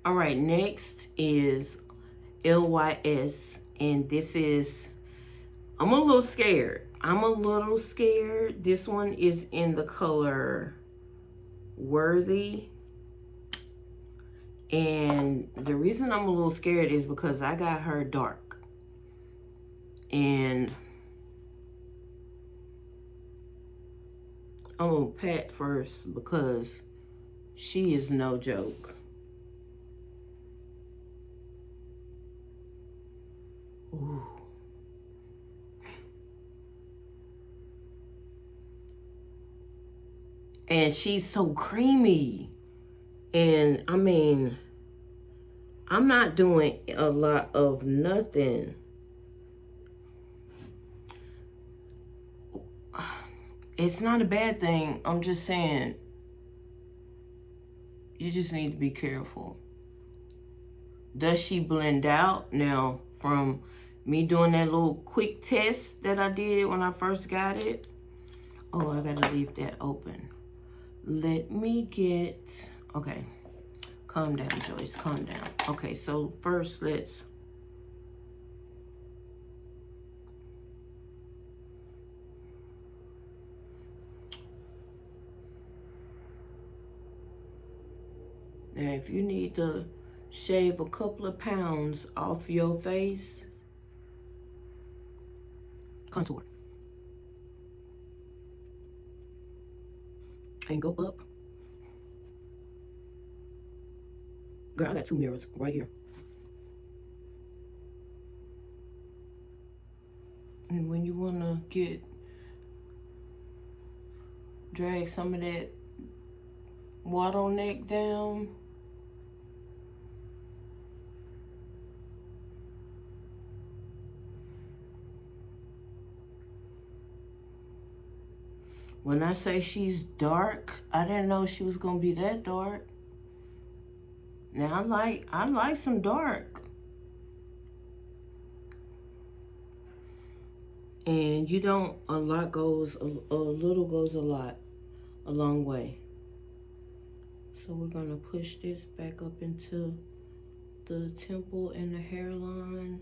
All right, next is LYS, and this is, I'm a little scared. This one is in the color Worthy. And the reason I'm a little scared is because I got her dark. And I'm gonna pat first because she is no joke. Ooh. And she's so creamy. And I mean, I'm not doing a lot of nothing. It's not a bad thing. I'm just saying, you just need to be careful. Does she blend out? Now, from me doing that little quick test that I did when I first got it. Oh, I gotta leave that open. Let me get, okay. Calm down, Joyce, calm down. Okay, so first let's, now if you need to shave a couple of pounds off your face, contour. And go up. Girl, I got 2 mirrors right here. And when you wanna drag some of that waddle neck down, when I say she's dark, I didn't know she was gonna be that dark. Now I like some dark. And you don't, a little goes a long way. So we're gonna push this back up into the temple and the hairline.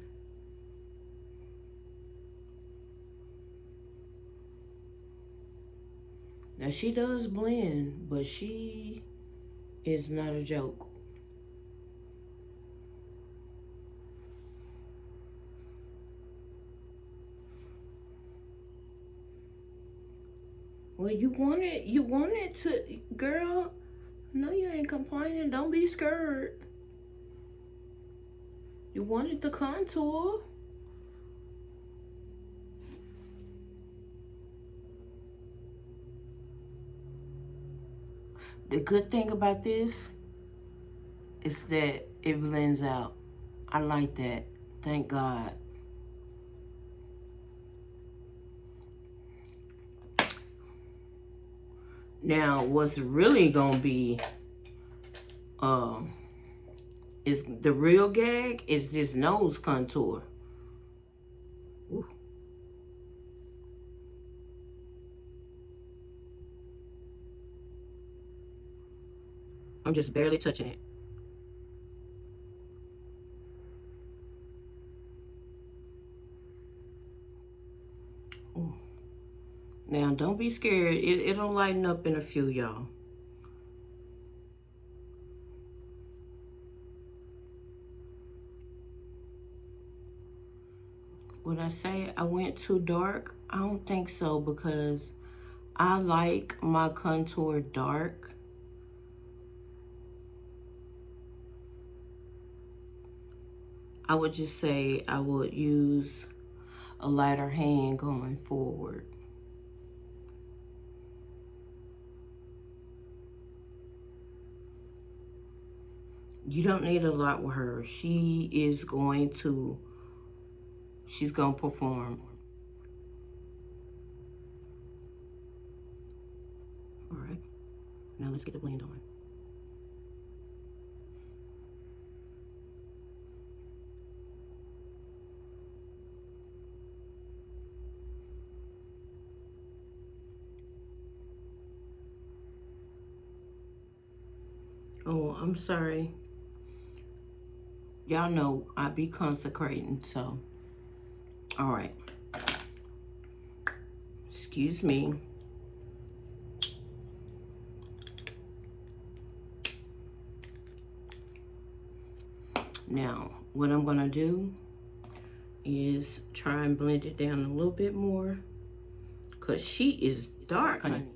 Now she does blend, but she is not a joke. Well, you want it to, girl. No, you ain't complaining. Don't be scared. You wanted the contour. The good thing about this is that it blends out. I like that. Thank God. Now, what's really gonna be is the real gag is this nose contour. Ooh. I'm just barely touching it. Ooh. Now, don't be scared. It'll lighten up in a few, y'all. Would I say I went too dark? I don't think so, because I like my contour dark. I would just say I would use a lighter hand going forward. You don't need a lot with her. She's going to perform. All right, now let's get the blend on. Oh, I'm sorry. Y'all know I be consecrating, so. All right. Excuse me. Now, what I'm gonna do is try and blend it down a little bit more, because she is dark, honey.